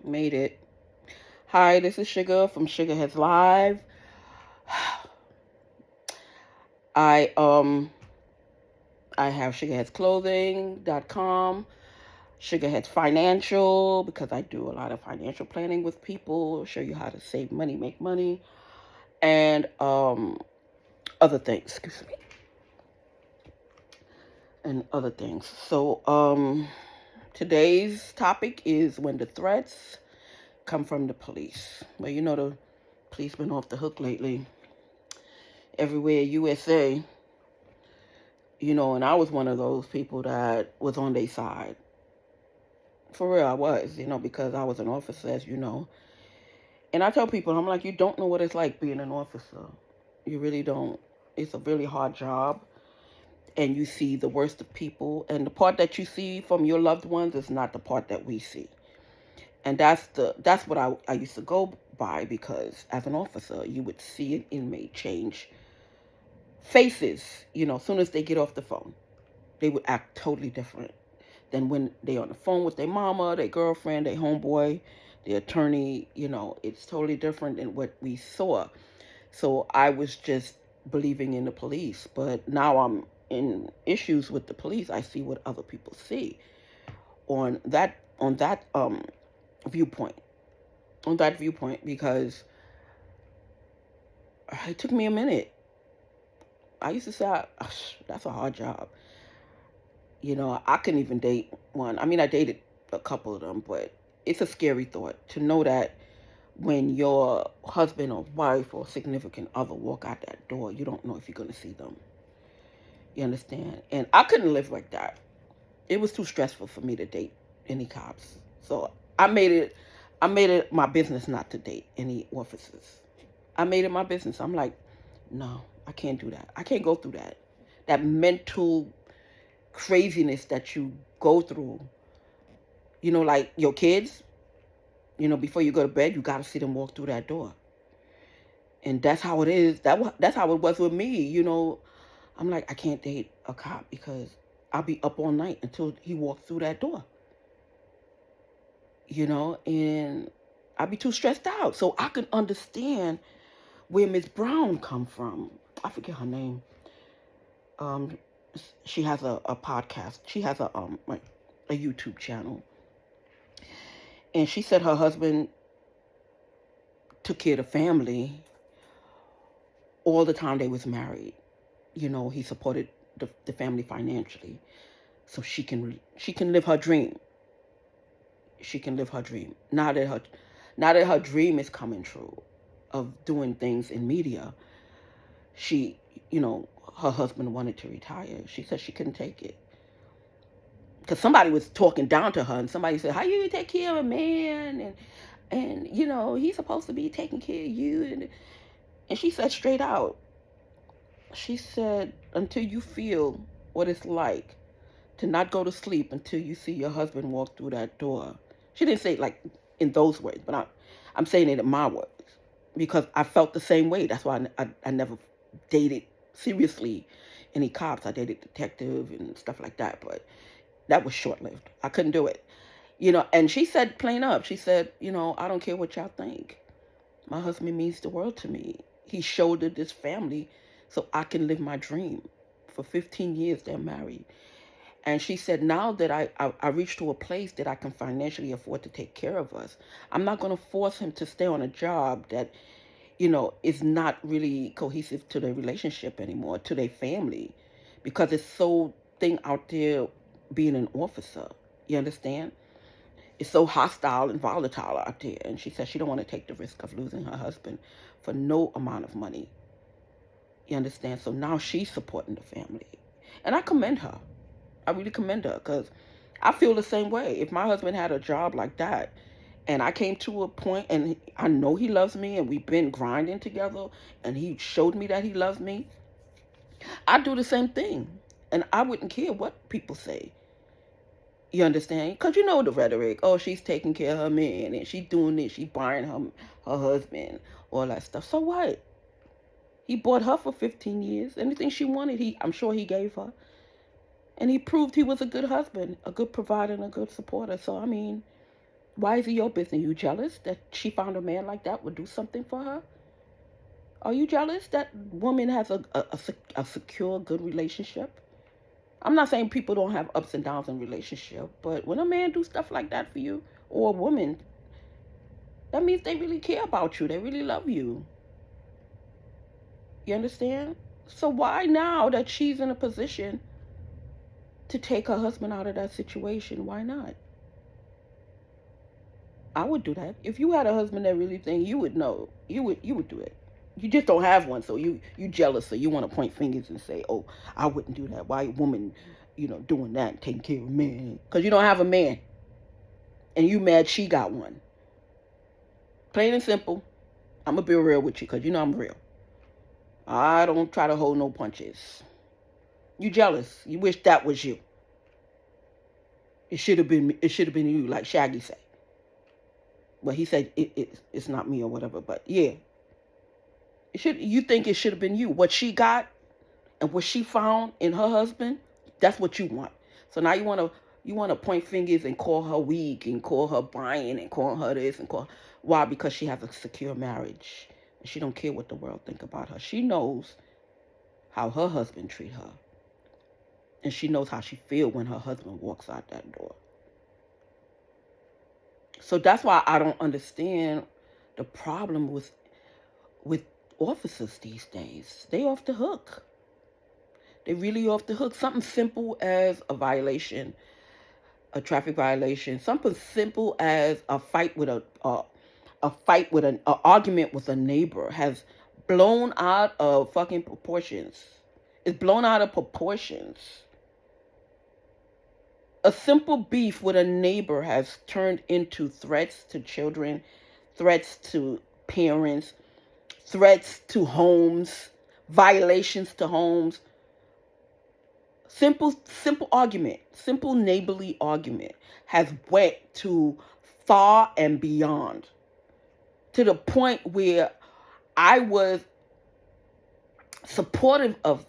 Made it. Hi, this is Sugar from Sugar Heads Live. I um I have sugarheadsclothing.com, Sugarheads Financial because I do a lot of financial planning with people, show you how to save money, make money, and other things, excuse me, and other things. Today's topic is when the threats come from the police. Well, the police been off the hook lately. Everywhere USA, and I was one of those people that was on their side. For real, I was, because I was an officer, as you know. And I tell people, I'm like, you don't know what it's like being an officer. You really don't. It's a really hard job. And you see the worst of people. And the part that you see from your loved ones is not the part that we see. And that's what I used to go by, because as an officer, you would see an inmate change faces, as soon as they get off the phone. They would act totally different than when they on the phone with their mama, their girlfriend, their homeboy, the attorney. It's totally different than what we saw. So I was just believing in the police, but now I'm in issues with the police. I see what other people see on that viewpoint, because it took me a minute. I used to say, that's a hard job. I couldn't even date one. I mean, I dated a couple of them, but it's a scary thought to know that when your husband or wife or significant other walk out that door, you don't know if you're going to see them. You understand? And I couldn't live like that. It was too stressful for me to date any cops. So I made it my business not to date any officers. I made it my business. I'm like, no, I can't do that. I can't go through that. That mental craziness that you go through. Like your kids, before you go to bed, you got to see them walk through that door. And that's how it is. That's how it was with me. I'm like, I can't date a cop because I'll be up all night until he walks through that door. And I'll be too stressed out. So I can understand where Miss Brown come from. I forget her name. Um, she has a podcast. She has a YouTube channel, and she said her husband took care of the family all the time they was married. He supported the family financially, so she can live her dream. She can live her dream. Now that her dream is coming true of doing things in media, she, her husband wanted to retire. She said she couldn't take it because somebody was talking down to her, and somebody said, "How you take care of a man?" And he's supposed to be taking care of you. And she said straight out, she said, until you feel what it's like to not go to sleep until you see your husband walk through that door. She didn't say it like in those words, but I'm saying it in my words because I felt the same way. That's why I never dated seriously any cops. I dated detective and stuff like that, but that was short lived. I couldn't do it. And she said plain up, she said, I don't care what y'all think. My husband means the world to me. He shouldered this family so I can live my dream. For 15 years, they're married. And she said, now that I reached to a place that I can financially afford to take care of us, I'm not going to force him to stay on a job that, is not really cohesive to their relationship anymore, to their family, because it's so thing out there being an officer. You understand? It's so hostile and volatile out there. And she said she don't want to take the risk of losing her husband for no amount of money. You understand? So now she's supporting the family. And I commend her. I really commend her because I feel the same way. If my husband had a job like that and I came to a point and I know he loves me and we've been grinding together and he showed me that he loves me, I'd do the same thing. And I wouldn't care what people say. You understand? Because you know the rhetoric. Oh, she's taking care of her man and she's doing this. She's buying her husband, all that stuff. So what? He bought her for 15 years. Anything she wanted, I'm sure he gave her. And he proved he was a good husband, a good provider, and a good supporter. So, I mean, Why is it your business? You jealous that she found a man like that would do something for her? Are you jealous that woman has a secure, good relationship? I'm not saying people don't have ups and downs in relationship, but when a man do stuff like that for you, or a woman, that means they really care about you. They really love you. You understand? So why now that she's in a position to take her husband out of that situation, why not? I would do that. If you had a husband that really think, you would know. You would do it. You just don't have one, so you jealous, so you want to point fingers and say, "Oh, I wouldn't do that. Why a woman, doing that, taking care of a man? Because you don't have a man, and you mad she got one. Plain and simple. I'm gonna be real with you, because you know I'm real. I don't try to hold no punches. You jealous. You wish that was you. It should have been. It should have been you, like Shaggy said. Well, he said it's not me or whatever. But yeah, you think it should have been you? What she got and what she found in her husband, that's what you want. So now you want to point fingers and call her weak and call her Brian and call her this and call. Why? Because she has a secure marriage and she don't care what the world think about her. She knows how her husband treat her, and she knows how she feel when her husband walks out that door. So that's why I don't understand the problem with officers these days. They off the hook. They really off the hook. Something simple as a violation, a traffic violation. Something simple as an argument with a neighbor has blown out of fucking proportions. It's blown out of proportions. A simple beef with a neighbor has turned into threats to children, threats to parents, threats to homes, violations to homes. Simple argument, simple neighborly argument has went to far and beyond, to the point where I was supportive of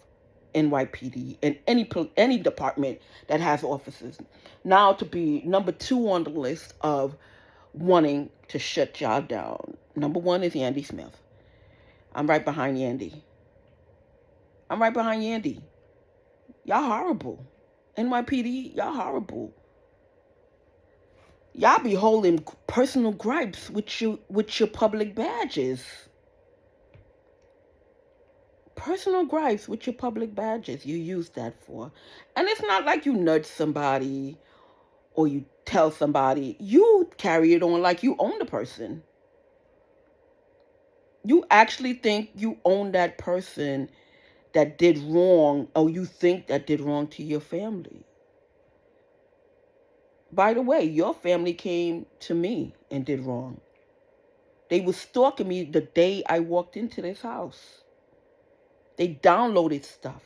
NYPD and any department that has officers. Now to be number 2 on the list of wanting to shut y'all down. Number 1 is Yandy Smith. I'm right behind Yandy. Y'all horrible. NYPD, y'all horrible. Y'all be holding personal gripes with your public badges. Personal gripes with your public badges. You use that for. And it's not like you nudge somebody or you tell somebody. You carry it on like you own the person. You actually think you own that person that did wrong, or you think that did wrong to your family. By the way, your family came to me and did wrong. They were stalking me the day I walked into this house. They downloaded stuff.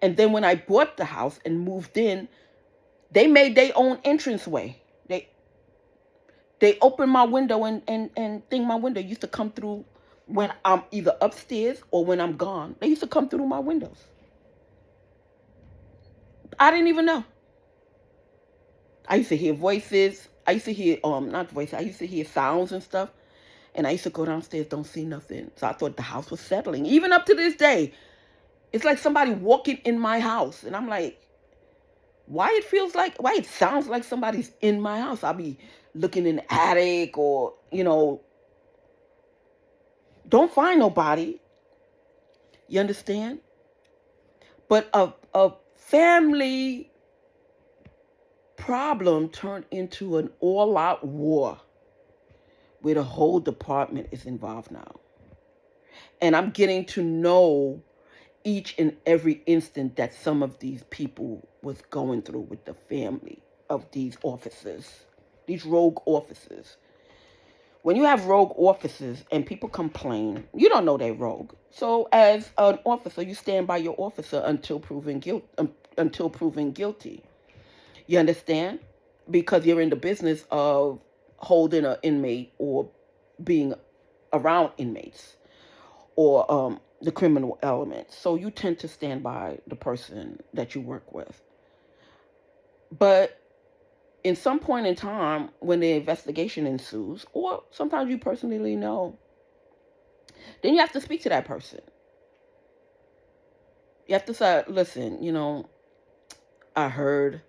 And then when I bought the house and moved in, they made their own entranceway. They opened my window and thing my window used to come through when I'm either upstairs or when I'm gone. They used to come through my windows. I didn't even know. I used to hear voices. I used to hear, not voices, I used to hear sounds and stuff. And I used to go downstairs, don't see nothing. So I thought the house was settling. Even up to this day, it's like somebody walking in my house. And I'm like, why it sounds like somebody's in my house. I'll be looking in the attic or, don't find nobody. You understand? But a family problem turned into an all-out war where the whole department is involved now. And I'm getting to know each and every instant that some of these people was going through with the family of these officers, these rogue officers. When you have rogue officers and people complain, you don't know they're rogue. So as an officer, you stand by your officer until proven guilty. You understand? Because you're in the business of holding an inmate or being around inmates or the criminal element. So you tend to stand by the person that you work with. But in some point in time when the investigation ensues, or sometimes you personally know, then you have to speak to that person. You have to say, listen, I heard,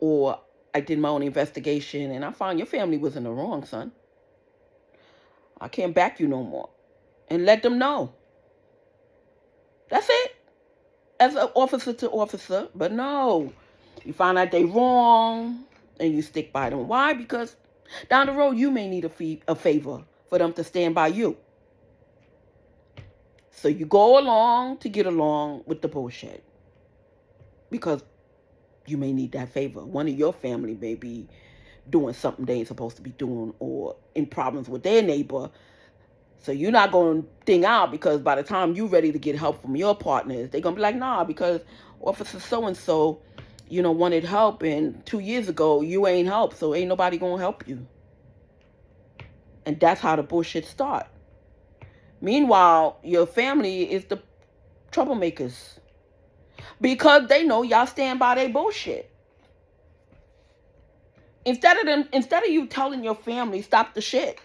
or I did my own investigation and I found your family was in the wrong, son. I can't back you no more. And let them know. That's it. As an officer to officer. But no, you find out they wrong and you stick by them. Why? Because down the road you may need a favor for them to stand by you. So you go along to get along with the bullshit. Because you may need that favor. One of your family may be doing something they ain't supposed to be doing or in problems with their neighbor. So you're not going to ding out because by the time you're ready to get help from your partners, they're going to be like, nah, because Officer so-and-so, wanted help, and 2 years ago, you ain't helped, so ain't nobody going to help you. And that's how the bullshit start. Meanwhile, your family is the troublemakers because they know y'all stand by their bullshit. Instead of you telling your family, stop the shit,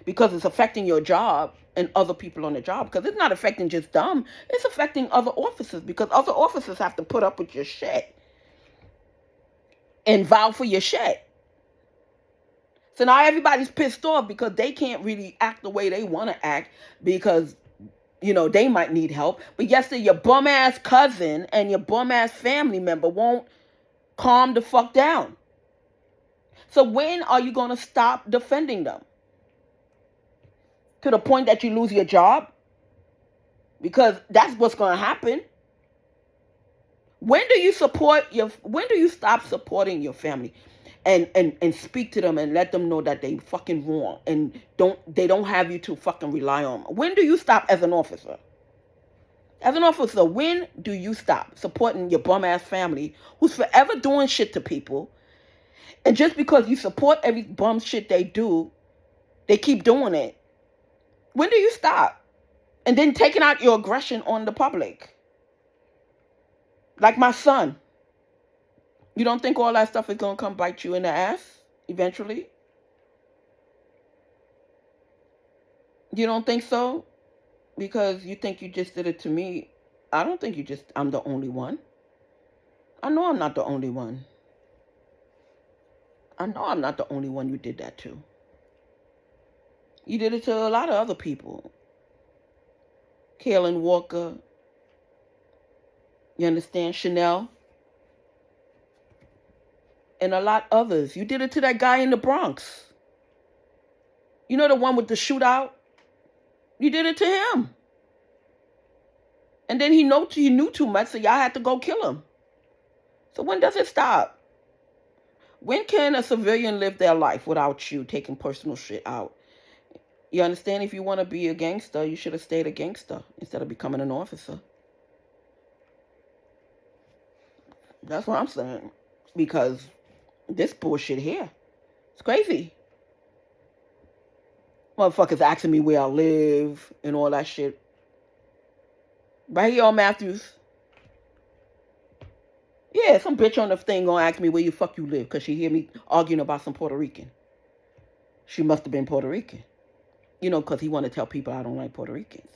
because it's affecting your job and other people on the job, because it's not affecting just them, it's affecting other officers, because other officers have to put up with your shit and vow for your shit. So now everybody's pissed off because they can't really act the way they want to act because, they might need help. But yesterday, your bum-ass cousin and your bum-ass family member won't calm the fuck down. So when are you going to stop defending them? To the point that you lose your job? Because that's what's going to happen. When do you stop supporting your family and speak to them and let them know that they fucking wrong and they don't have you to fucking rely on? When do you stop as an officer? As an officer, when do you stop supporting your bum ass family who's forever doing shit to people? And just because you support every bum shit they do, they keep doing it. When do you stop? And then taking out your aggression on the public. Like my son. You don't think all that stuff is going to come bite you in the ass eventually? You don't think so? Because you think you just did it to me. I don't think I'm the only one. I know I'm not the only one. I know I'm not the only one you did that to. You did it to a lot of other people. Kaylin Walker. You understand? Chanel. And a lot others. You did it to that guy in the Bronx. You know the one with the shootout? You did it to him. And then he knew too much, so y'all had to go kill him. So when does it stop? When can a civilian live their life without you taking personal shit out? You understand? If you want to be a gangster, you should have stayed a gangster instead of becoming an officer. That's what I'm saying. Because this bullshit here, it's crazy. Motherfuckers asking me where I live and all that shit. Right here on Matthews. Yeah, some bitch on the thing gonna ask me where you fuck you live because she hear me arguing about some Puerto Rican. She must have been Puerto Rican. Because he want to tell people I don't like Puerto Ricans.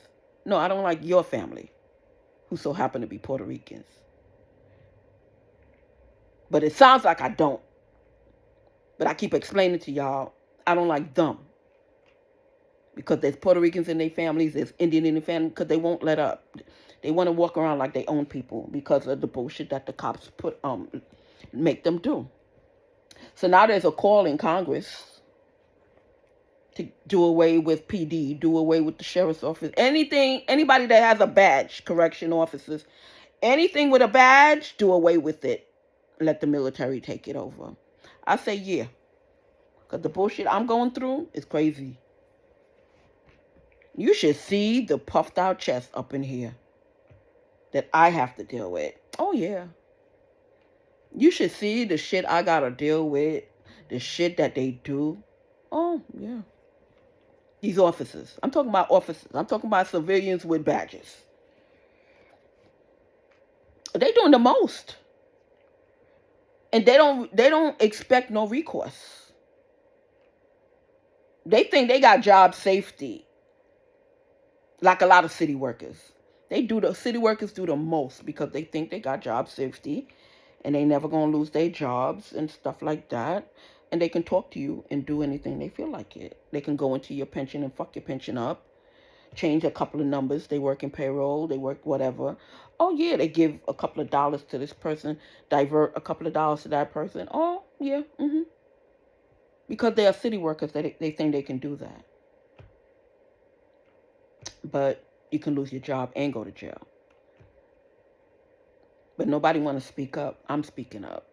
No, I don't like your family, who so happen to be Puerto Ricans. But it sounds like I don't. But I keep explaining to y'all, I don't like them. Because there's Puerto Ricans in their families, there's Indian in their family, because they won't let up. They want to walk around like they own people because of the bullshit that the cops make them do. So now there's a call in Congress to do away with PD, do away with the sheriff's office. Anybody that has a badge, correction officers, anything with a badge, do away with it. Let the military take it over. I say yeah. Because the bullshit I'm going through is crazy. You should see the puffed out chest up in here that I have to deal with. Oh, yeah. You should see the shit I got to deal with, the shit that they do. Oh, yeah. These officers. I'm talking about officers. I'm talking about civilians with badges. They doing the most. And they don't expect no recourse. They think they got job safety, like a lot of city workers. The city workers do the most because they think they got job safety and they never gonna lose their jobs and stuff like that. And they can talk to you and do anything they feel like it. They can go into your pension and fuck your pension up, change a couple of numbers. They work in payroll, they work whatever. Oh yeah, they give a couple of dollars to this person, divert a couple of dollars to that person. Oh yeah, because they are city workers, they think they can do that. But you can lose your job and go to jail. But nobody want to speak up. I'm speaking up.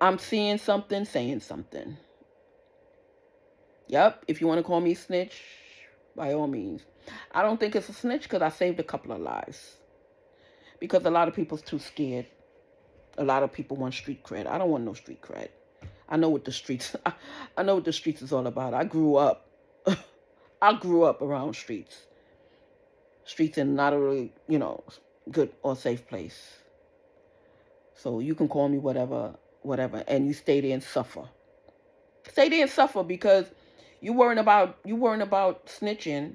I'm seeing something, saying something. Yep, if you want to call me snitch, by all means. I don't think it's a snitch because I saved a couple of lives. Because a lot of people's too scared. A lot of people want street cred. I don't want no street cred. I know what the streets I know what the streets is all about. I grew up I grew up around streets. Streets in not a really, good or safe place. So you can call me whatever, and you stay there and suffer. Stay there and suffer because you weren't about snitching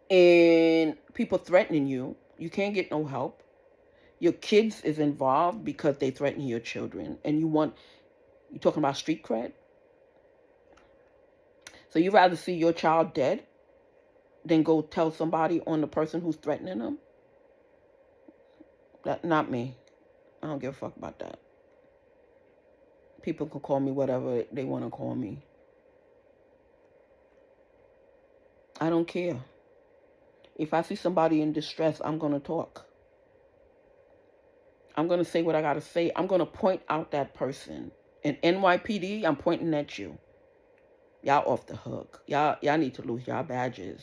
and people threatening you. You can't get no help. Your kids is involved because they threaten your children, and you talking about street cred. So you rather see your child dead than go tell somebody on the person who's threatening them? That not me. I don't give a fuck about that. People can call me whatever they want to call me. I don't care. If I see somebody in distress, I'm going to talk. I'm going to say what I got to say. I'm going to point out that person. And NYPD, I'm pointing at you. Y'all off the hook. Y'all need to lose y'all badges.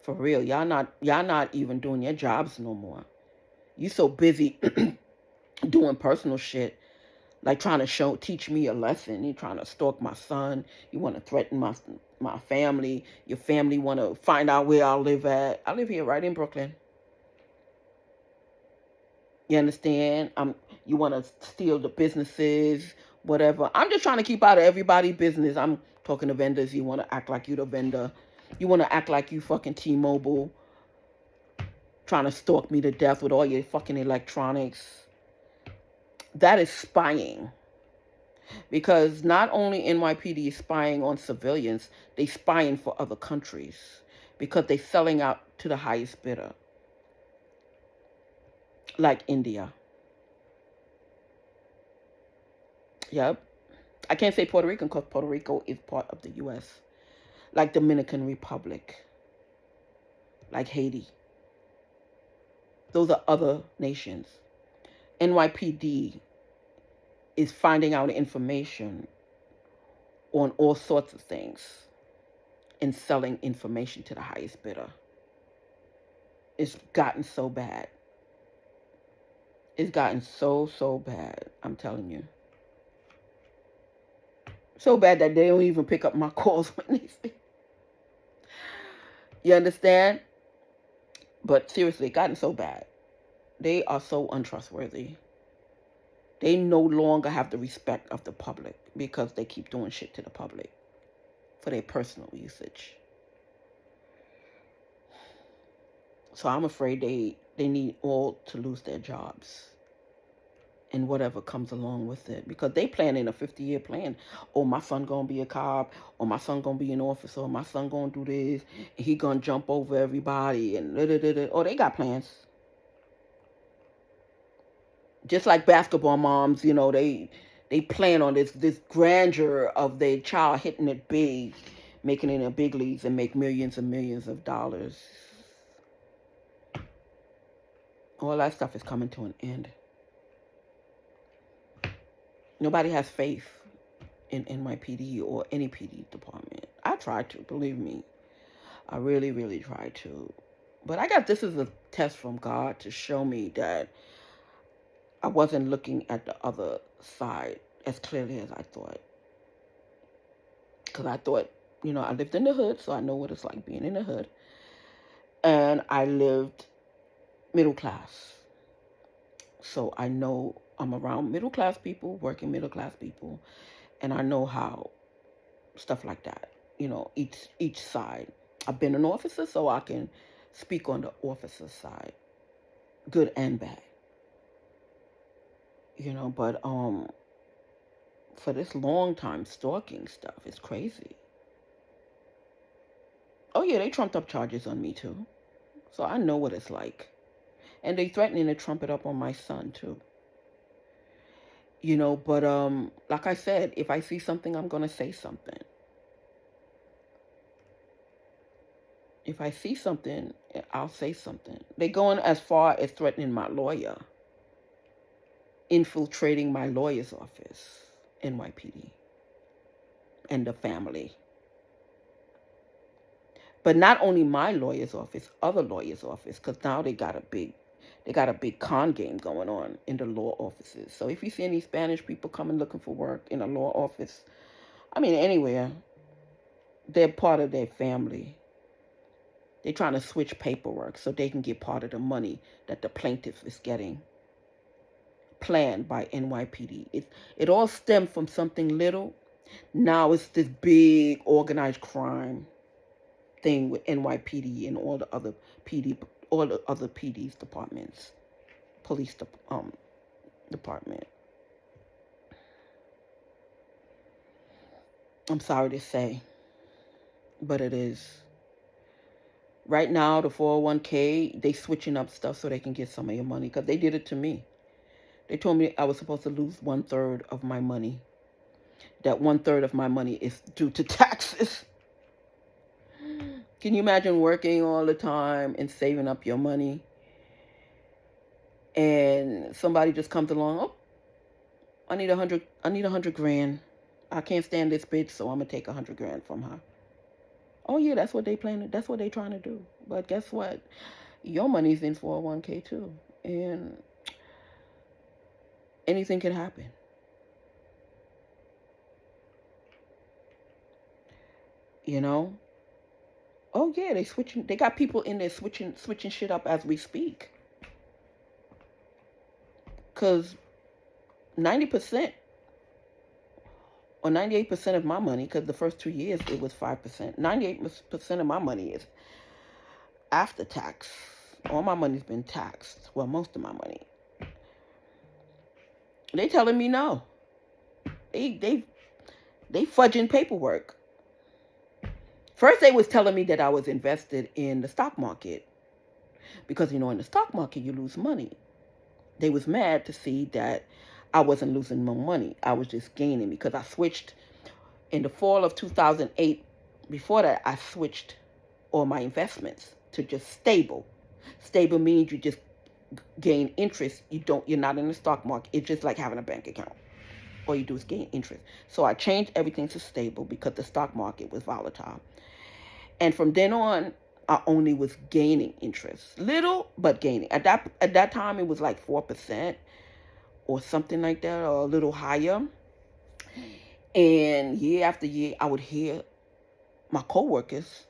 For real. Y'all not even doing your jobs no more. You so busy doing personal shit, like trying to teach me a lesson. You trying to stalk my son. You want to threaten my family. Your family want to find out where I live at. I live here right in Brooklyn. You understand? You want to steal the businesses, whatever. I'm just trying to keep out of everybody's business. I'm talking to vendors. You want to act like you the vendor. You want to act like you fucking T-Mobile, trying to stalk me to death with all your fucking electronics. That is spying. Because not only NYPD is spying on civilians, they spying for other countries because they selling out to the highest bidder, like India. Yep. I can't say Puerto Rico because Puerto Rico is part of the U.S. Like Dominican Republic, like Haiti. Those are other nations. NYPD is finding out information on all sorts of things and selling information to the highest bidder. It's gotten so bad. It's gotten so bad. I'm telling you. So bad that they don't even pick up my calls when they speak. You understand? But seriously, it gotten so bad. They are so untrustworthy. They no longer have the respect of the public because they keep doing shit to the public for their personal usage. So I'm afraid they need all to lose their jobs and whatever comes along with it, because they planning a 50-year plan. Oh, my son gonna be a cop, or my son gonna be an officer, or my son gonna do this, and he gonna jump over everybody, and oh, they got plans. Just like basketball moms, they plan on this grandeur of their child hitting it big, making it in the big leagues and make millions and millions of dollars. All that stuff is coming to an end. Nobody has faith in NYPD or any PD department. I try to, believe me. I really, really try to. But I guess this is a test from God to show me that I wasn't looking at the other side as clearly as I thought. Because I thought, I lived in the hood, so I know what it's like being in the hood. And I lived middle class. So I know I'm around middle class people, working middle class people, and I know how stuff like that, each side. I've been an officer, so I can speak on the officer side, good and bad. But for this long time stalking stuff, it's crazy. Oh yeah, they trumped up charges on me too. So I know what it's like. And they threatening to trump it up on my son too. But like I said, if I see something, I'm gonna say something. If I see something, I'll say something. They're going as far as threatening my lawyer, infiltrating my lawyer's office, NYPD, and the family. But not only my lawyer's office, other lawyers' office, because now they got a big con game going on in the law offices. So if you see any Spanish people coming looking for work in a law office, I mean anywhere, they're part of their family. They're trying to switch paperwork so they can get part of the money that the plaintiff is getting. Planned by NYPD. It all stemmed from something little. Now it's this big organized crime thing with NYPD and all the other PD's departments, police department. I'm sorry to say, but it is. Right now, the 401k, they switching up stuff so they can get some of your money, because they did it to me. They told me I was supposed to lose 1/3 of my money. That 1/3 of my money is due to taxes. Can you imagine working all the time and saving up your money, and somebody just comes along, oh, I need 100 grand. I can't stand this bitch, so I'm gonna take 100 grand from her. Oh yeah, that's what they trying to do. But guess what? Your money's in 401k too. And anything can happen. Oh yeah, they got people in there switching shit up as we speak. Cause 90% or 98% of my money, because the first 2 years it was 5%. 98% of my money is after tax. All my money's been taxed. Well, most of my money. They telling me no. They fudging paperwork. First they was telling me that I was invested in the stock market, because in the stock market you lose money. They was mad to see that I wasn't losing more money. I was just gaining, because I switched in the fall of 2008. Before that, I switched all my investments to just stable. Stable means you just gain interest. You're not in the stock market. It's just like having a bank account. All you do is gain interest. So I changed everything to stable because the stock market was volatile. And from then on, I only was gaining interest. Little, but gaining. At that time, it was like 4% or something like that, or a little higher. And year after year, I would hear my coworkers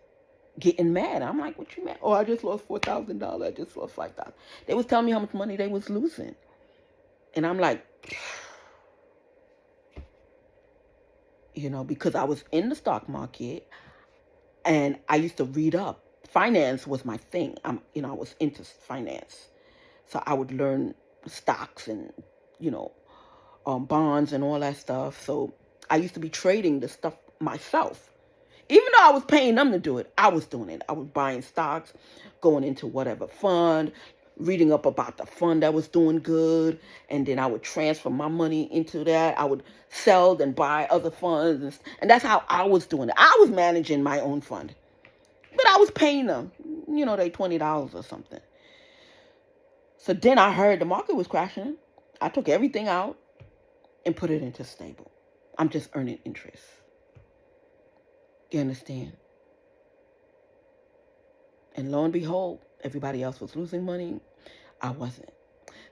getting mad. I'm like, what you mad? Oh, I just lost $4,000. I just lost $5,000. They was telling me how much money they was losing. And I'm like, because I was in the stock market and I used to read up. Finance was my thing. I was into finance. So I would learn stocks and, bonds and all that stuff. So I used to be trading the stuff myself. Even though I was paying them to do it, I was doing it. I was buying stocks, going into whatever fund, reading up about the fund that was doing good, and then I would transfer my money into that. I would sell and buy other funds, and that's how I was doing it. I was managing my own fund, but I was paying them, they $20 or something. So then I heard the market was crashing. I took everything out and put it into stable. I'm just earning interest. You understand? And lo and behold, everybody else was losing money. I wasn't.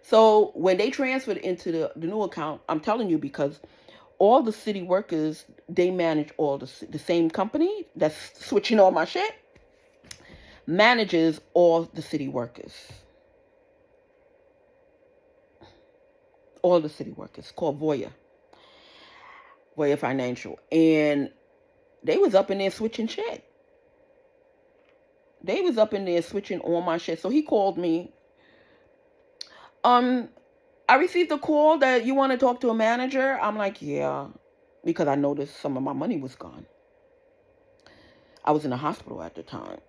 So when they transferred into the new account, I'm telling you, because all the city workers, they manage all the same company that's switching all my shit, manages all the city workers. all the city workers, called Voya Financial. And they was up in there switching shit. They was up in there switching all my shit. So he called me. I received a call that you want to talk to a manager. I'm like, yeah, because I noticed some of my money was gone. I was in the hospital at the time,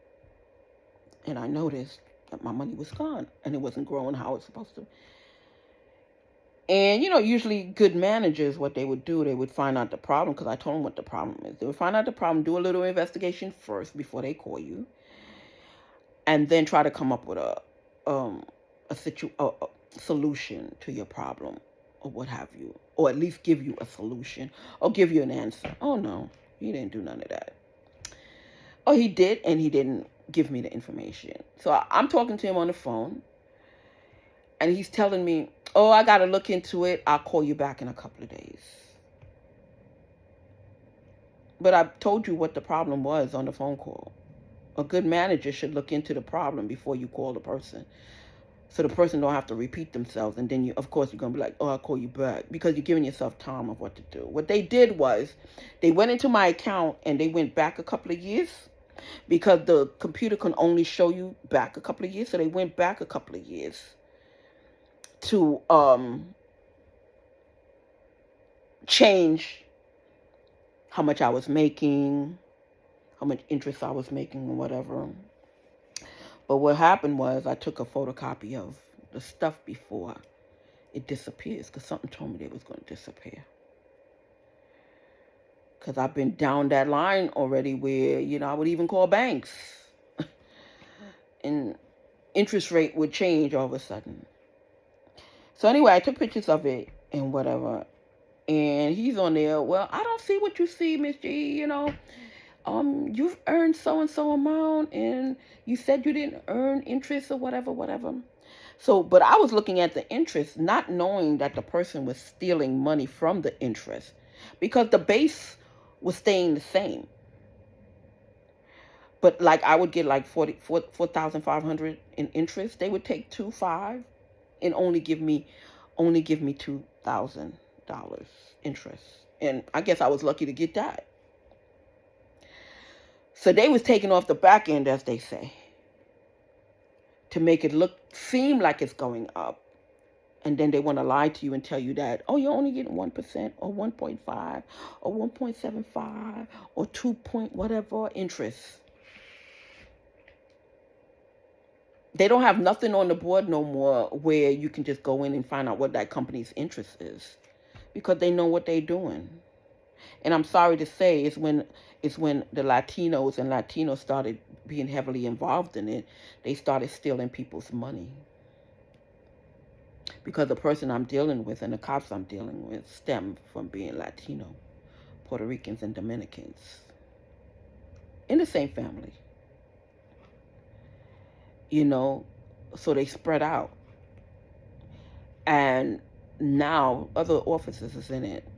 and I noticed that my money was gone, and it wasn't growing how it's supposed to. And, usually good managers, what they would do, they would find out the problem, because I told them what the problem is. They would find out the problem, do a little investigation first before they call you, and then try to come up with a solution to your problem, or what have you, or at least give you a solution, or give you an answer. Oh, no, he didn't do none of that. Oh, he did, and he didn't give me the information. So I'm talking to him on the phone, and he's telling me, oh, I got to look into it. I'll call you back in a couple of days. But I told you what the problem was on the phone call. A good manager should look into the problem before you call the person, so the person don't have to repeat themselves. And then, of course, you're going to be like, oh, I'll call you back, because you're giving yourself time of what to do. What they did was they went into my account and they went back a couple of years, because the computer can only show you back a couple of years. So they went back a couple of years to change how much I was making, how much interest I was making, or whatever. But what happened was I took a photocopy of the stuff before it disappears, because something told me it was going to disappear. Because I've been down that line already where, I would even call banks and interest rate would change all of a sudden. So anyway, I took pictures of it and whatever. And he's on there, well, I don't see what you see, Miss G, you've earned so-and-so amount, and you said you didn't earn interest or whatever. So, but I was looking at the interest, not knowing that the person was stealing money from the interest, because the base was staying the same. But like I would get like 4,500 in interest. They would take 2,500 and only give me $2,000 interest. And I guess I was lucky to get that. So they was taking off the back end, as they say, to make it seem like it's going up. And then they want to lie to you and tell you that, oh, you're only getting 1% or 1.5 or 1.75 or 2 point whatever interest. They don't have nothing on the board no more where you can just go in and find out what that company's interest is, because they know what they're doing. And I'm sorry to say, it's when the Latinos started being heavily involved in it, they started stealing people's money. Because the person I'm dealing with and the cops I'm dealing with stem from being Latino, Puerto Ricans, and Dominicans in the same family. So they spread out. And now other officers is in it,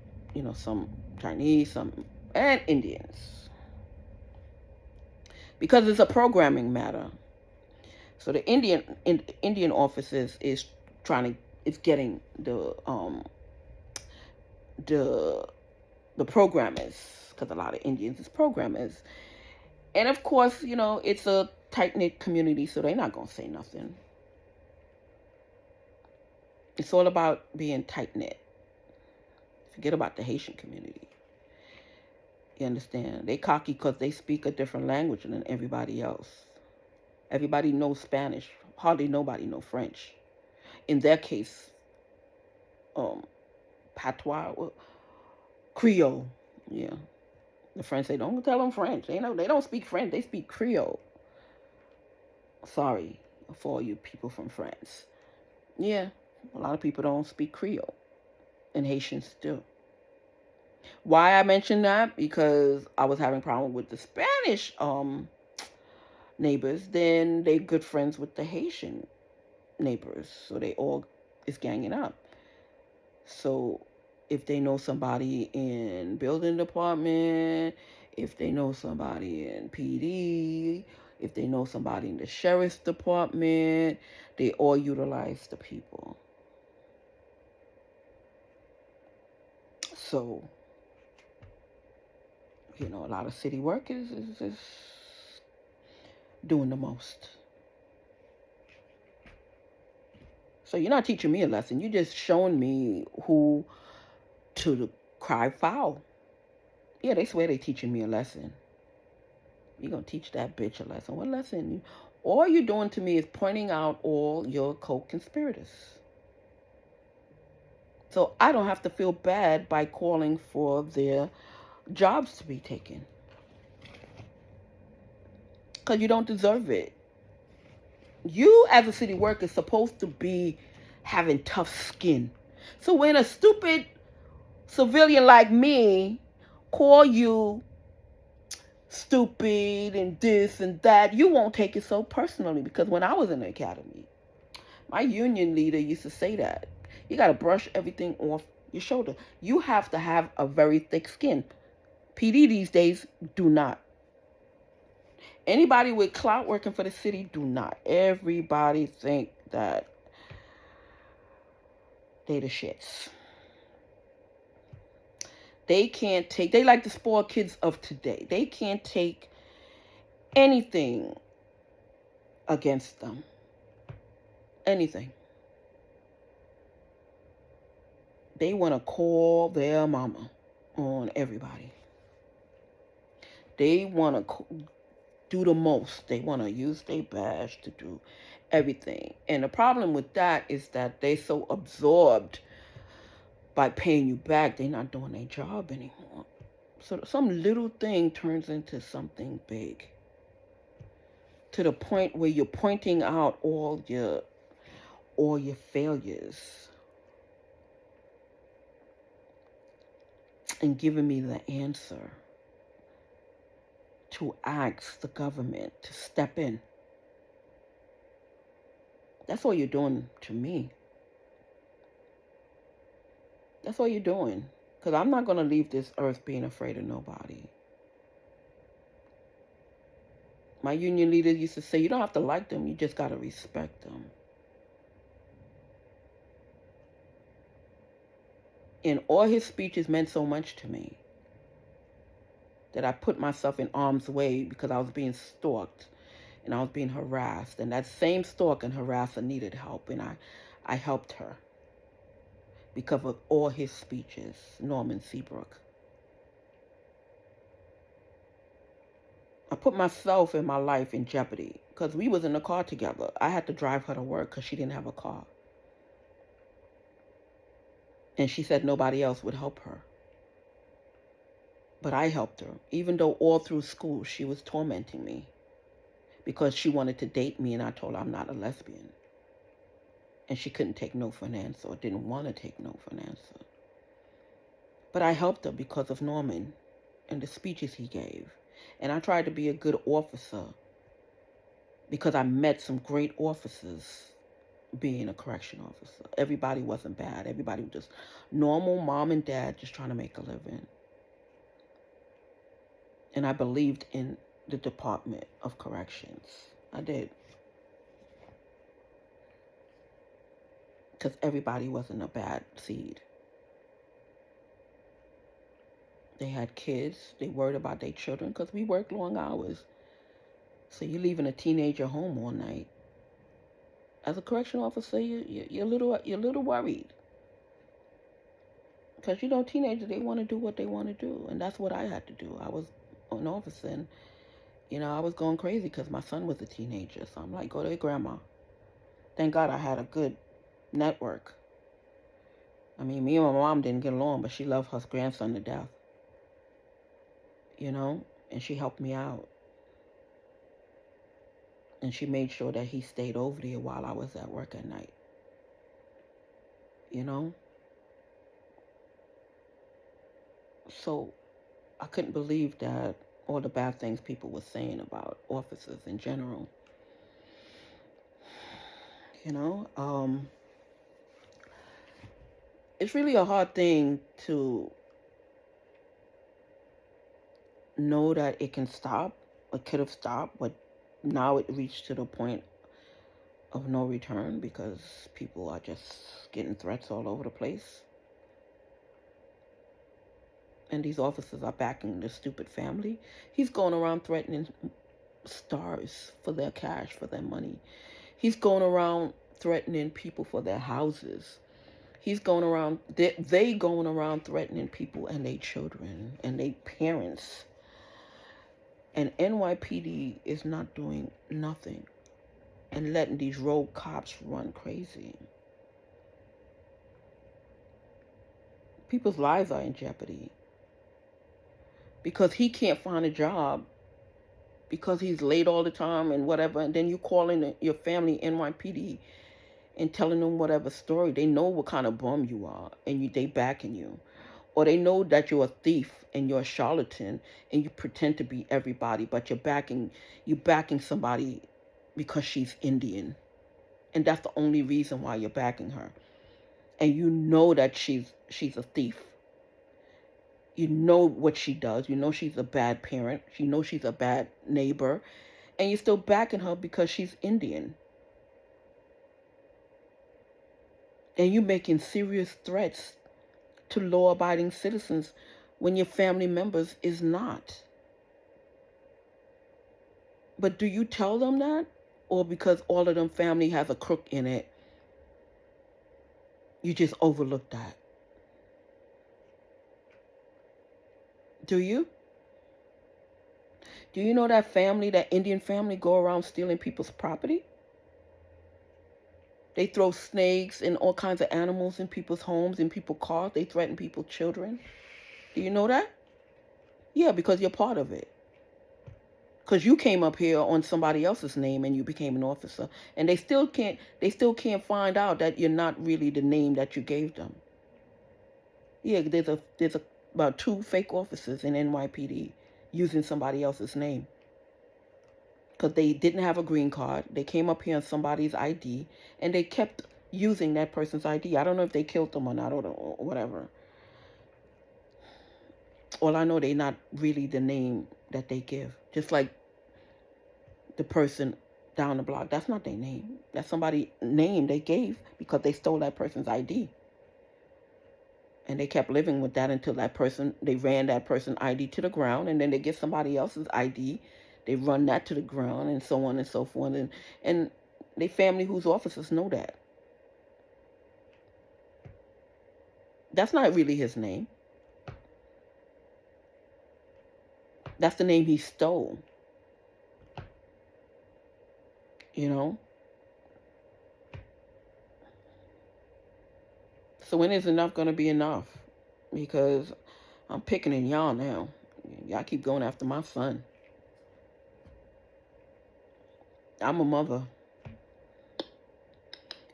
some Chinese, some, and Indians. Because it's a programming matter. So the Indian officers is getting the programmers, because a lot of Indians is programmers. And of course, it's a tight-knit community, so they're not going to say nothing. It's all about being tight-knit. Forget about the Haitian community. You understand? They cocky because they speak a different language than everybody else. Everybody knows Spanish. Hardly nobody knows French. In their case, patois, Creole. Yeah. The French, they don't tell them French. They don't speak French. They speak Creole. Sorry for all you people from France. Yeah, a lot of people don't speak Creole. And Haitians do. Why I mention that? Because I was having a problem with the Spanish neighbors. Then they good friends with the Haitian neighbors. So they all is ganging up. So if they know somebody in building department, if they know somebody in PD, if they know somebody in the sheriff's department, they all utilize the people. So, a lot of city workers is doing the most. So you're not teaching me a lesson. You're just showing me who to cry foul. Yeah, they swear they teaching me a lesson. You're going to teach that bitch a lesson. What lesson? All you're doing to me is pointing out all your co-conspirators. So I don't have to feel bad by calling for their jobs to be taken. Because you don't deserve it. You, as a city worker, is supposed to be having tough skin. So when a stupid civilian like me call you stupid and this and that, you won't take it so personally. Because when I was in the academy, my union leader used to say that. You got to brush everything off your shoulder. You have to have a very thick skin. PD these days do not. Anybody with clout working for the city do not. Everybody think that they the shits. They like the spoiled kids of today. They can't take anything against them. Anything. They want to call their mama on everybody. They want to do the most. They want to use their badge to do everything. And the problem with that is that they're so absorbed by paying you back, they're not doing their job anymore. So some little thing turns into something big. To the point where you're pointing out all your failures and giving me the answer to ask the government to step in. That's all you're doing to me. That's all you're doing. Because I'm not going to leave this earth being afraid of nobody. My union leader used to say, you don't have to like them, you just got to respect them. And all his speeches meant so much to me that I put myself in harm's way because I was being stalked and I was being harassed. And that same stalker and harasser needed help, and I helped her because of all his speeches, Norman Seabrook. I put myself and my life in jeopardy because we was in the car together. I had to drive her to work because she didn't have a car. And she said nobody else would help her. But I helped her, even though all through school she was tormenting me because she wanted to date me, and I told her I'm not a lesbian. And she couldn't take no for an answer, or didn't want to take no for an answer. But I helped her because of Norman and the speeches he gave. And I tried to be a good officer because I met some great officers being a correction officer. Everybody wasn't bad. Everybody was just normal mom and dad just trying to make a living. And I believed in the Department of Corrections. I did. Because everybody wasn't a bad seed. They had kids. They worried about their children because we worked long hours. So you're leaving a teenager home all night. As a correction officer, you're a little worried. Because, teenagers, they want to do what they want to do. And that's what I had to do. I was an officer, and, I was going crazy because my son was a teenager. So I'm like, go to your grandma. Thank God I had a good network. I mean, me and my mom didn't get along, but she loved her grandson to death. And she helped me out. And she made sure that he stayed over there while I was at work at night. So I couldn't believe that all the bad things people were saying about officers in general. It's really a hard thing to know that it can stop. It could have stopped, but now it reached to the point of no return because people are just getting threats all over the place. and these officers are backing the stupid family. He's going around threatening stars for their cash, for their money. He's going around threatening people for their houses. He's going around, they going around threatening people and their children and their parents. And NYPD is not doing nothing and letting these rogue cops run crazy. People's lives are in jeopardy because he can't find a job because he's late all the time and whatever. And then you call in your family NYPD and telling them whatever story. They know what kind of bum you are, and they backing you. Or they know that you're a thief and you're a charlatan and you pretend to be everybody, but you're backing somebody because she's Indian. And that's the only reason why you're backing her. And you know that she's a thief. You know what she does. You know she's a bad parent. You know she's a bad neighbor. And you're still backing her because she's Indian. And you're making serious threats to law-abiding citizens when your family members is not. But do you tell them that? Or because all of them family has a crook in it, you just overlook that? Do you? Do you know that family, that Indian family, go around stealing people's property? They throw snakes and all kinds of animals in people's homes, in people's cars. They threaten people's children. Do you know that? Yeah, because you're part of it. Because you came up here on somebody else's name and you became an officer. And they still can't find out that you're not really the name that you gave them. Yeah, there's about 2 fake officers in NYPD using somebody else's name. Because they didn't have a green card. They came up here on somebody's ID, and they kept using that person's ID. I don't know if they killed them or not, or whatever. All I know, they're not really the name that they give. Just like the person down the block. That's not their name. That's somebody's name they gave because they stole that person's ID. And they kept living with that until they ran that person's ID to the ground, and then they get somebody else's ID. They run that to the ground, and so on and so forth. And they family whose officers know that. That's not really his name. That's the name he stole. You know? So when is enough going to be enough? Because I'm picking in y'all now. Y'all keep going after my son. I'm a mother.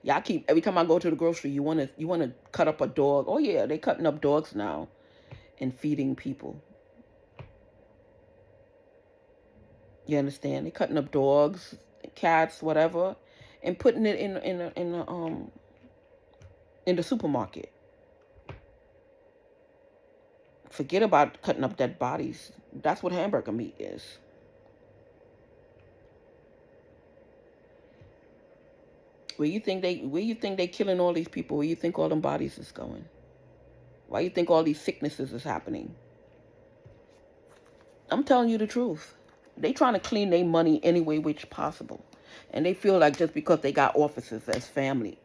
Y'all keep, every time I go to the grocery, you want to cut up a dog. Oh yeah, they cutting up dogs now and feeding people. You understand? They cutting up dogs, cats, whatever, and putting it in the supermarket. Forget about cutting up dead bodies. That's what hamburger meat is. Where you think they killing all these people? Where you think all them bodies is going? Why you think all these sicknesses is happening? I'm telling you the truth. They trying to clean their money any way which possible. And they feel like just because they got officers as family,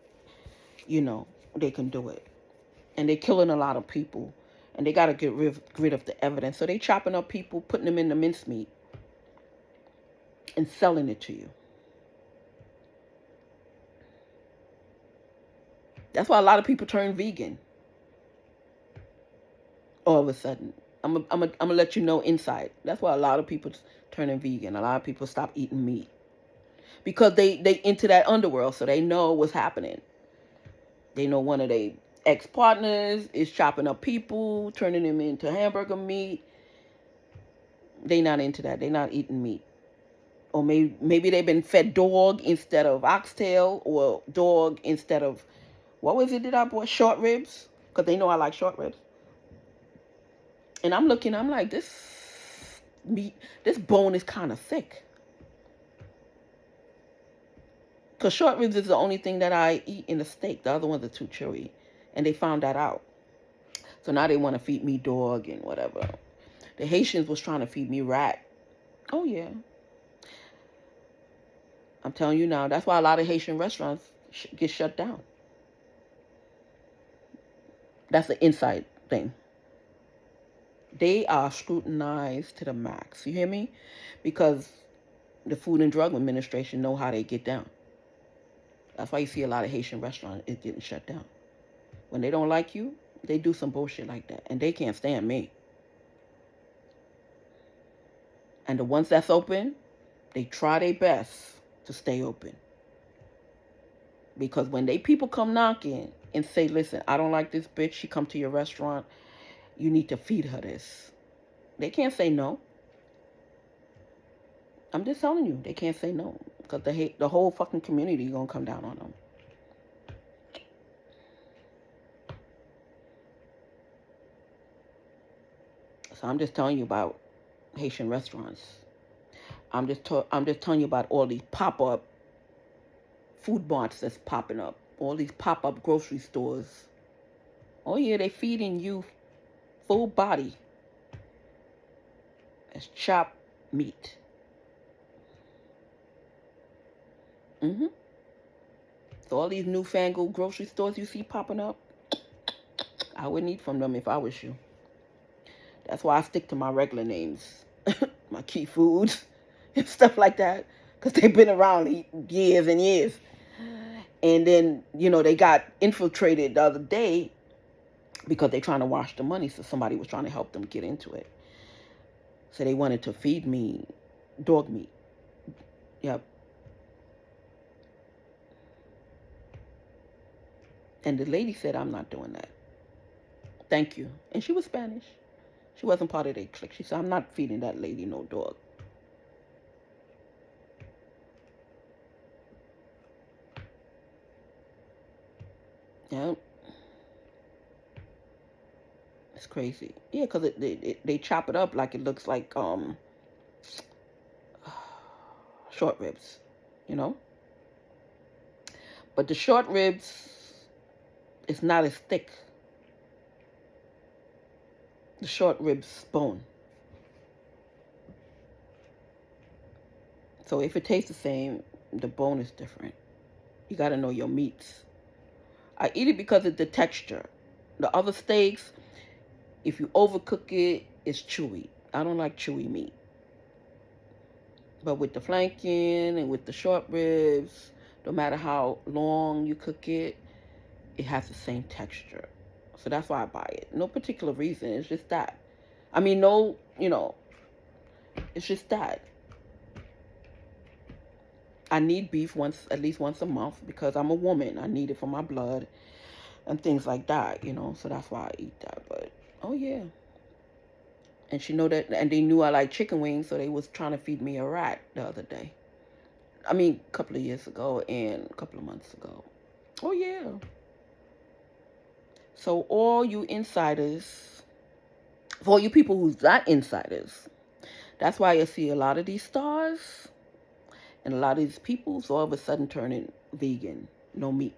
they can do it. And they killing a lot of people. And they got to get rid of the evidence. So they chopping up people, putting them in the mincemeat, and selling it to you. That's why a lot of people turn vegan. All of a sudden. I'm gonna let you know inside. That's why a lot of people turning vegan. A lot of people stop eating meat. Because they into that underworld, so they know what's happening. They know one of their ex-partners is chopping up people, turning them into hamburger meat. They not into that. They not eating meat. Or maybe they've been fed dog instead of oxtail, or dog instead of, what was it that I bought? Short ribs. Because they know I like short ribs. And I'm like, this meat, this bone is kind of thick. Because short ribs is the only thing that I eat in a steak. The other ones are too chewy. And they found that out. So now they want to feed me dog and whatever. The Haitians was trying to feed me rat. Oh, yeah. I'm telling you now. That's why a lot of Haitian restaurants get shut down. That's the inside thing. They are scrutinized to the max. You hear me? Because the Food and Drug Administration know how they get down. That's why you see a lot of Haitian restaurants is getting shut down. When they don't like you, they do some bullshit like that. And they can't stand me. And the ones that's open, they try their best to stay open. Because when they people come knocking and say, listen, I don't like this bitch, she come to your restaurant, you need to feed her this. They can't say no. I'm just telling you, they can't say no. Because the whole fucking community is going to come down on them. So I'm just telling you about Haitian restaurants. I'm just telling you about all these pop-up food marts that's popping up. All these pop-up grocery stores. Oh yeah, they feeding you full body. It's chopped meat. So all these newfangled grocery stores you see popping up, I wouldn't eat from them if I was you. That's why I stick to my regular names. My key foods and stuff like that. Because they've been around years and years. And then, they got infiltrated the other day because they're trying to wash the money. So somebody was trying to help them get into it. So they wanted to feed me dog meat. Yep. And the lady said, I'm not doing that. Thank you. And she was Spanish. She wasn't part of their clique. She said, I'm not feeding that lady no dog. Yeah. It's crazy. Yeah, because they chop it up like it looks like short ribs, But the short ribs is not as thick. The short ribs bone. So if it tastes the same, the bone is different. You got to know your meats. I eat it because of the texture. The other steaks, if you overcook it, it's chewy. I don't like chewy meat. But with the flanking and with the short ribs, no matter how long you cook it, it has the same texture. So that's why I buy it. No particular reason. It's just that. I mean, no, it's just that. I need beef at least once a month because I'm a woman. I need it for my blood and things like that, So that's why I eat that. But, oh, yeah. And she know that, and they knew I like chicken wings, so they was trying to feed me a rat the other day. I mean, a couple of years ago and a couple of months ago. Oh, yeah. So all you insiders, for all you people who's not insiders, that's why you see a lot of these stars and a lot of these people all of a sudden turning vegan, no meat.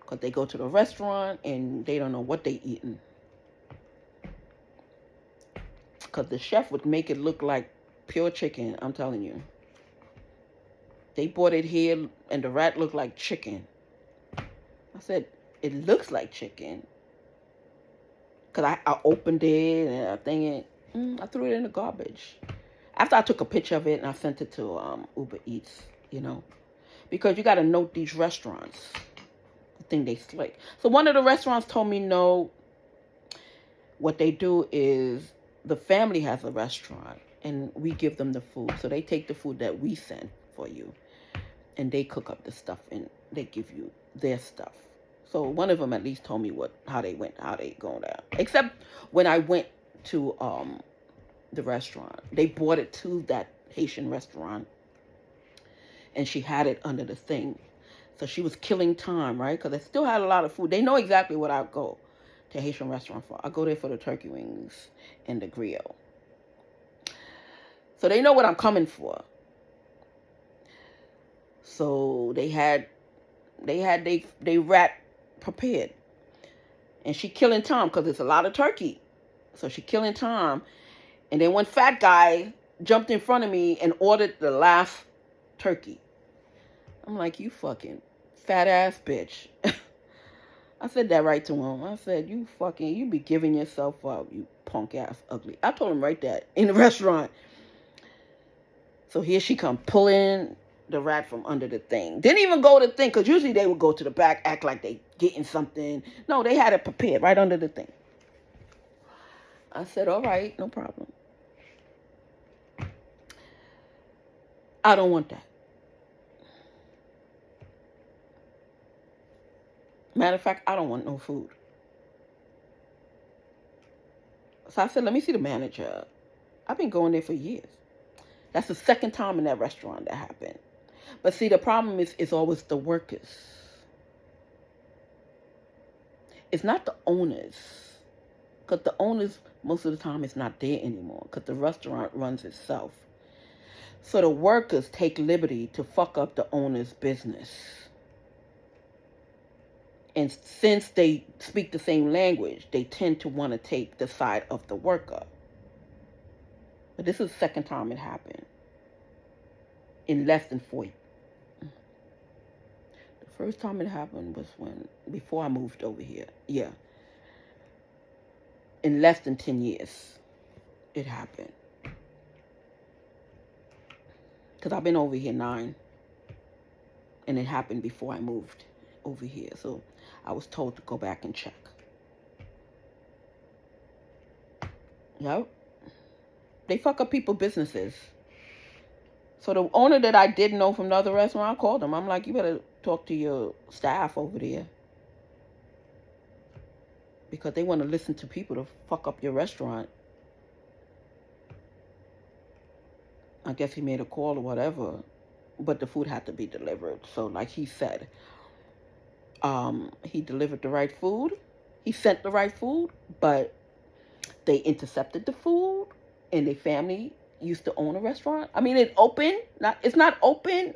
Because they go to the restaurant and they don't know what they eating. Because the chef would make it look like pure chicken, I'm telling you. They brought it here and the rat looked like chicken. I said, it looks like chicken. Because I opened it and I threw it in the garbage. After I took a picture of it and I sent it to Uber Eats, Because you got to note these restaurants. The thing they slick. So one of the restaurants told me no. What they do is the family has a restaurant and we give them the food. So they take the food that we send for you and they cook up the stuff and they give you their stuff. So one of them at least told me how they going down. Except when I went to the restaurant, they brought it to that Haitian restaurant, and she had it under the thing. So she was killing time, right? Because I still had a lot of food. They know exactly what I go to a Haitian restaurant for. I go there for the turkey wings and the grill. So they know what I'm coming for. So they had they rat prepared. And she killing time because it's a lot of turkey. So she killing time. And then one fat guy jumped in front of me and ordered the last turkey. I'm like, you fucking fat ass bitch. I said that right to him. I said, you be giving yourself up, you punk ass ugly. I told him right that in the restaurant. So here she come pulling the rat from under the thing. Didn't even go to the thing, because usually they would go to the back, act like they getting something. No, they had it prepared right under the thing. I said, all right, no problem. I don't want that. Matter of fact, I don't want no food. So I said, let me see the manager. I've been going there for years. That's the second time in that restaurant that happened. But see, the problem is it's always the workers. It's not the owners. Because the owners, most of the time, is not there anymore. Because the restaurant runs itself. So the workers take liberty to fuck up the owner's business. And since they speak the same language, they tend to want to take the side of the worker. But this is the second time it happened. In less than 4 years. The first time it happened was before I moved over here. Yeah. In less than 10 years, it happened. Because I've been over here 9. And it happened before I moved over here. So I was told to go back and check. Yep. They fuck up people's businesses. So the owner that I didn't know from the other restaurant, I called him. I'm like, you better talk to your staff over there. Because they want to listen to people to fuck up your restaurant. I guess he made a call or whatever. But the food had to be delivered. So like he said, he delivered the right food. He sent the right food. But they intercepted the food. And their family used to own a restaurant. I mean, it's open. It's not open.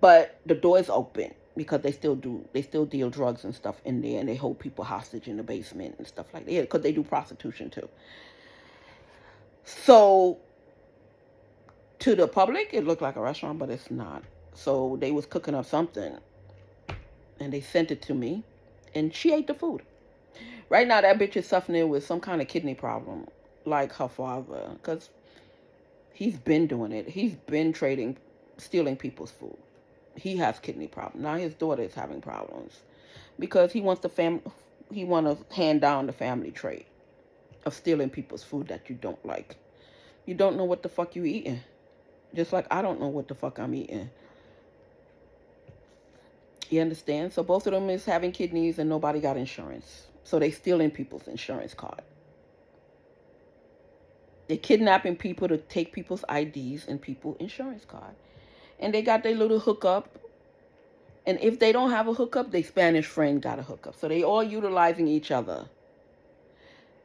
But the door is open. Because they still deal drugs and stuff in there. And they hold people hostage in the basement and stuff like that. Yeah, because they do prostitution too. So to the public, it looked like a restaurant, but it's not. So they was cooking up something. And they sent it to me. And she ate the food. Right now, that bitch is suffering with some kind of kidney problem. Like her father. Because he's been doing it. He's been stealing people's food. He has kidney problems. Now his daughter is having problems. Because he wants to hand down the family trait of stealing people's food that you don't like. You don't know what the fuck you eating. Just like I don't know what the fuck I'm eating. You understand? So both of them is having kidneys and nobody got insurance. So they stealing people's insurance card. They're kidnapping people to take people's IDs and people's insurance card. And they got their little hookup. And if they don't have a hookup, their Spanish friend got a hookup. So they all utilizing each other.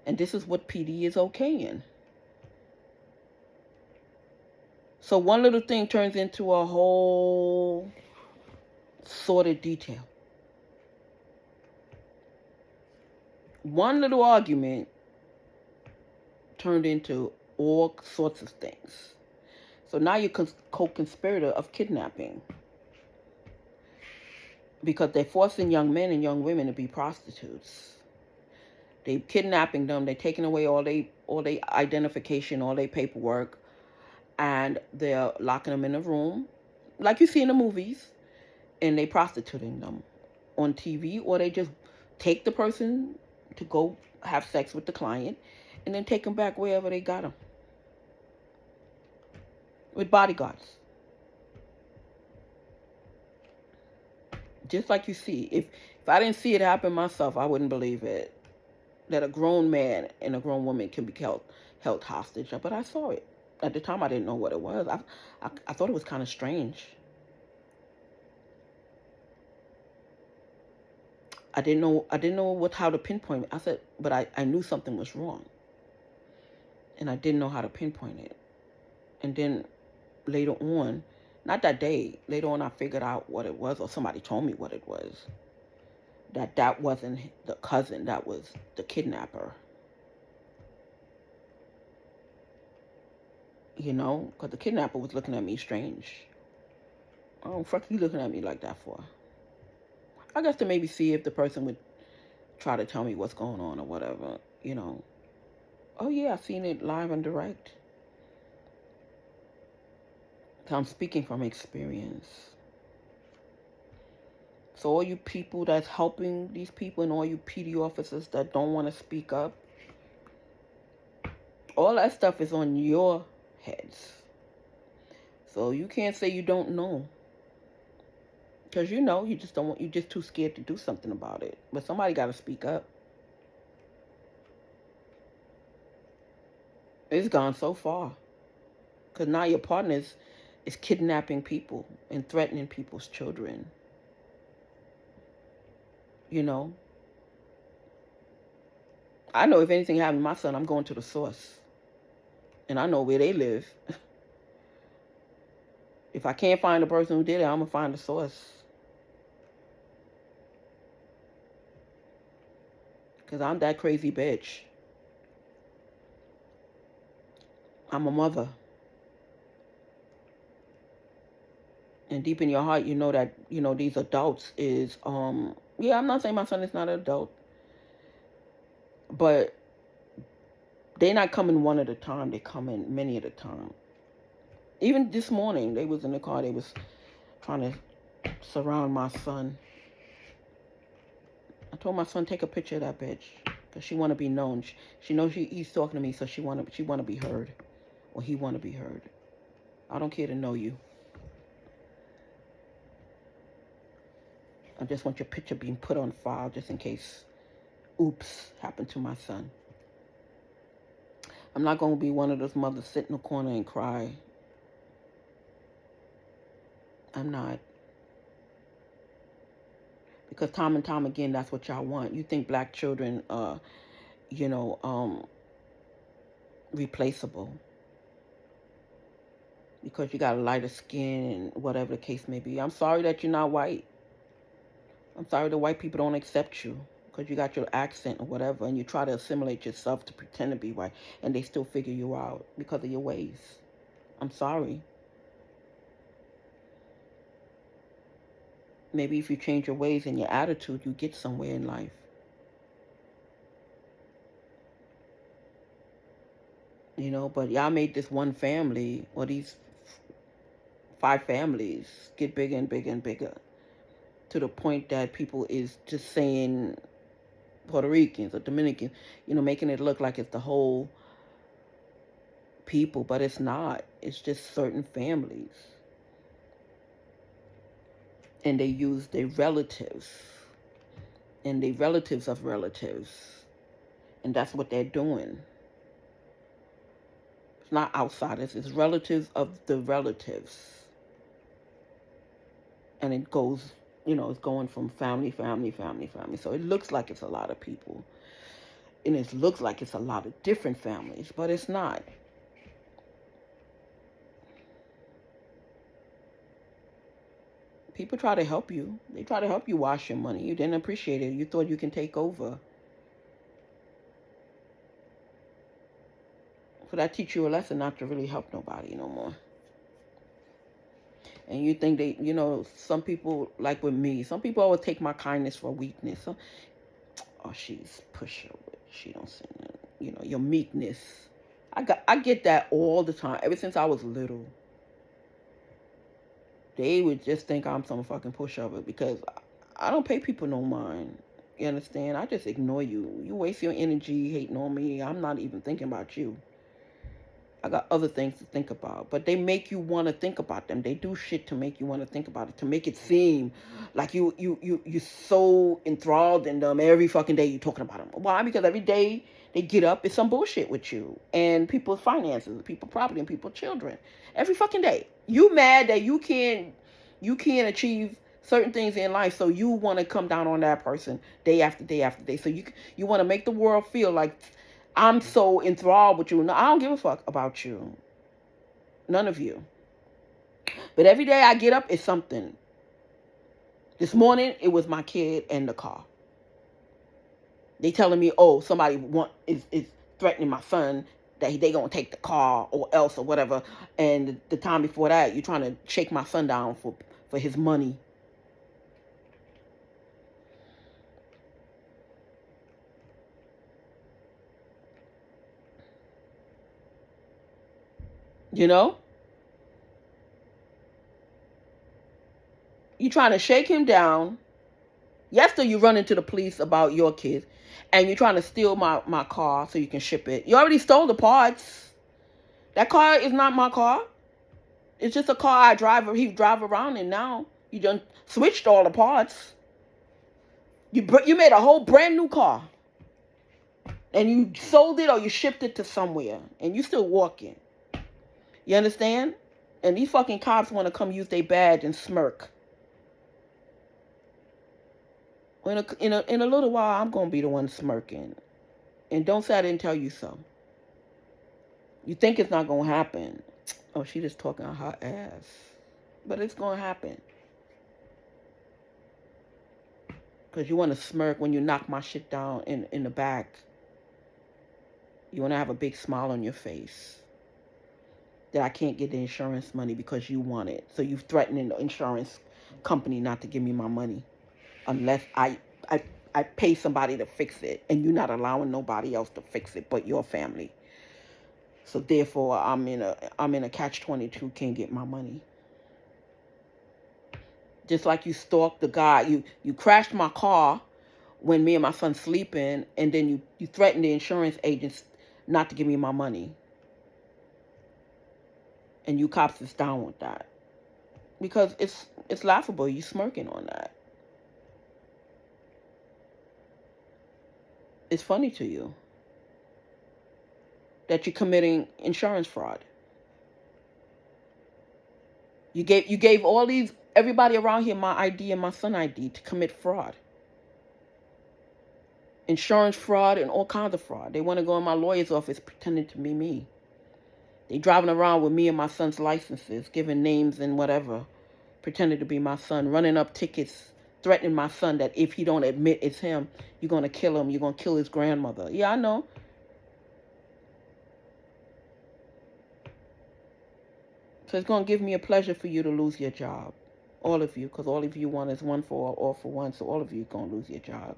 And this is what PD is okaying. So one little thing turns into a whole sordid detail. One little argument turned into all sorts of things. So now you're co-conspirator of kidnapping. Because they're forcing young men and young women to be prostitutes. They're kidnapping them. They're taking away all their identification, all their paperwork. And they're locking them in a room. Like you see in the movies. And they prostituting them on TV. Or they just take the person to go have sex with the client. And then take them back wherever they got them. With bodyguards. Just like you see. If I didn't see it happen myself, I wouldn't believe it. That a grown man and a grown woman can be held hostage. But I saw it. At the time, I didn't know what it was. I thought it was kind of strange. I didn't know how to pinpoint it. I said, but I knew something was wrong. And I didn't know how to pinpoint it. And then later on, not that day, later on I figured out what it was, or somebody told me what it was. that wasn't the cousin, that was the kidnapper. You know, because the kidnapper was looking at me strange. Oh, fuck you looking at me like that for? I guess to maybe see if the person would try to tell me what's going on or whatever, you know. Oh yeah, I've seen it live and direct. So I'm speaking from experience. So all you people that's helping these people and all you PD officers that don't want to speak up, all that stuff is on your heads. So you can't say you don't know. Because you know, you just don't want, you're just too scared to do something about it. But somebody got to speak up. It's gone so far. Because now your partner is kidnapping people and threatening people's children. You know? I know if anything happened to my son, I'm going to the source. And I know where they live. If I can't find the person who did it, I'm going to find the source. Because I'm that crazy bitch. I'm a mother. And deep in your heart, you know that, you know, these adults is, yeah, I'm not saying my son is not an adult. But they're not coming one at a time. They come in many at a time. Even this morning, they was in the car. They was trying to surround my son. I told my son, take a picture of that bitch. Because she want to be known. She knows he's talking to me, so she want to be heard. Or he want to be heard. I don't care to know you. I just want your picture being put on file just in case oops happened to my son. I'm not going to be one of those mothers sit in the corner and cry. I'm not. Because time and time again, that's what y'all want. You think black children are, you know, replaceable. Because you got a lighter skin and whatever the case may be. I'm sorry that you're not white. I'm sorry the white people don't accept you. Because you got your accent or whatever. And you try to assimilate yourself to pretend to be white. And they still figure you out because of your ways. I'm sorry. Maybe if you change your ways and your attitude, you get somewhere in life. You know, but y'all made this one family, or these 5 families, get bigger and bigger and bigger. To the point that people is just saying Puerto Ricans or Dominicans, you know, making it look like it's the whole people, but it's not. It's just certain families. And they use their relatives and the relatives of relatives. And that's what they're doing. It's not outsiders, it's relatives of the relatives. And it goes, you know, it's going from family. So it looks like it's a lot of people. And it looks like it's a lot of different families, but it's not. People try to help you. They try to help you wash your money. You didn't appreciate it. You thought you can take over. So that teach you a lesson not to really help nobody no more. And you think they, you know, some people, like with me, some people always take my kindness for weakness. So, oh, she's pushover. She don't say that. You know, your meekness. I get that all the time. Ever since I was little. They would just think I'm some fucking pushover because I don't pay people no mind. You understand? I just ignore you. You waste your energy hating on me. I'm not even thinking about you. I got other things to think about. But they make you want to think about them. They do shit to make you want to think about it. To make it seem like you're so enthralled in them. Every fucking day you're talking about them. Why? Because every day they get up, it's some bullshit with you. And people's finances, people's property, and people's children. Every fucking day. You mad that you can't achieve certain things in life, so you want to come down on that person day after day after day. So you want to make the world feel like I'm so enthralled with you. No, I don't give a fuck about you. None of you. But every day I get up, it's something. This morning, it was my kid and the car. They telling me, oh, somebody is threatening my son that they gonna take the car or else or whatever. And the time before that, you're trying to shake my son down for his money. You know? You trying to shake him down. Yesterday you run into the police about your kids, and you're trying to steal my car so you can ship it. You already stole the parts. That car is not my car. It's just a car he drive around in now. You done switched all the parts. You made a whole brand new car. And you sold it or you shipped it to somewhere. And you still walking. You understand? And these fucking cops want to come use their badge and smirk. In a little while, I'm going to be the one smirking. And don't say I didn't tell you so. You think it's not going to happen. Oh, she just talking on her ass. But it's going to happen. Because you want to smirk when you knock my shit down in the back. You want to have a big smile on your face. That I can't get the insurance money because you want it. So you've threatened the insurance company not to give me my money. Unless I pay somebody to fix it. And you're not allowing nobody else to fix it but your family. So therefore, I'm in a catch-22, can't get my money. Just like you stalked the guy. You crashed my car when me and my son sleeping, and then you threatened the insurance agents not to give me my money. And you cops is down with that. Because it's laughable. You smirking on that. It's funny to you that you're committing insurance fraud. You gave everybody around here my ID and my son ID to commit fraud. Insurance fraud and all kinds of fraud. They want to go in my lawyer's office pretending to be me. They driving around with me and my son's licenses, giving names and whatever, pretending to be my son, running up tickets, threatening my son that if he don't admit it's him, you're going to kill him, you're going to kill his grandmother. Yeah, I know. So it's going to give me a pleasure for you to lose your job. All of you, because all of you want is one for all for one, so all of you are going to lose your job.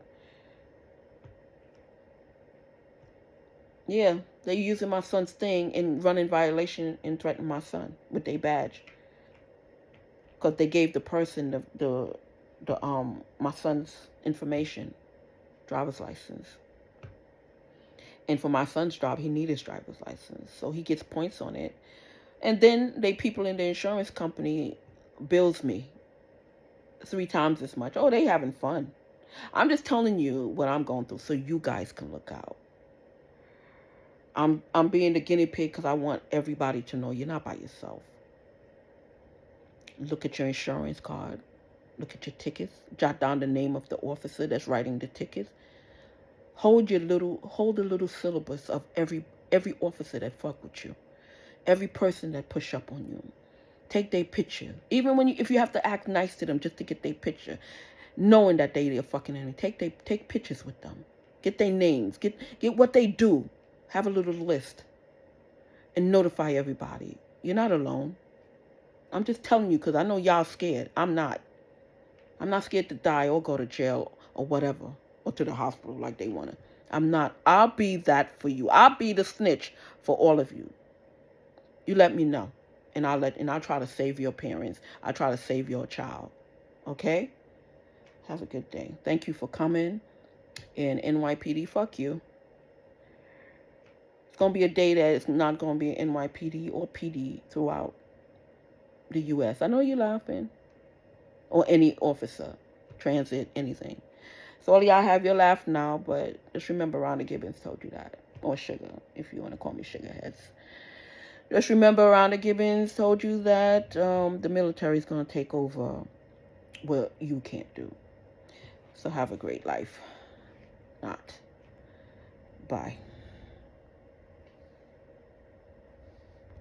Yeah, they're using my son's thing and running violation and threatening my son with their badge. Because they gave the person my son's information, driver's license. And for my son's job, he needs his driver's license. So he gets points on it. And then people in the insurance company bills me 3 times as much. Oh, they having fun. I'm just telling you what I'm going through so you guys can look out. I'm being the guinea pig because I want everybody to know you're not by yourself. Look at your insurance card. Look at your tickets. Jot down the name of the officer that's writing the tickets. Hold the little syllabus of every officer that fuck with you. Every person that push up on you. Take their picture. Even if you have to act nice to them just to get their picture. Knowing that they're fucking enemy. Take pictures with them. Get their names. Get what they do. Have a little list. And notify everybody. You're not alone. I'm just telling you because I know y'all scared. I'm not. I'm not scared to die or go to jail or whatever. Or to the hospital like they want to. I'm not. I'll be that for you. I'll be the snitch for all of you. You let me know. And I'll try to save your parents. I'll try to save your child. Okay? Have a good day. Thank you for coming. And NYPD, fuck you. It's going to be a day that it's not going to be an NYPD or PD throughout the U.S. I know you're laughing. Or any officer. Transit, anything. So all y'all have your laugh now, but just remember Rhonda Gibbons told you that. Or Sugar, if you want to call me Sugar Heads. Just remember Rhonda Gibbons told you that the military is going to take over what you can't do. So have a great life. Not. Bye.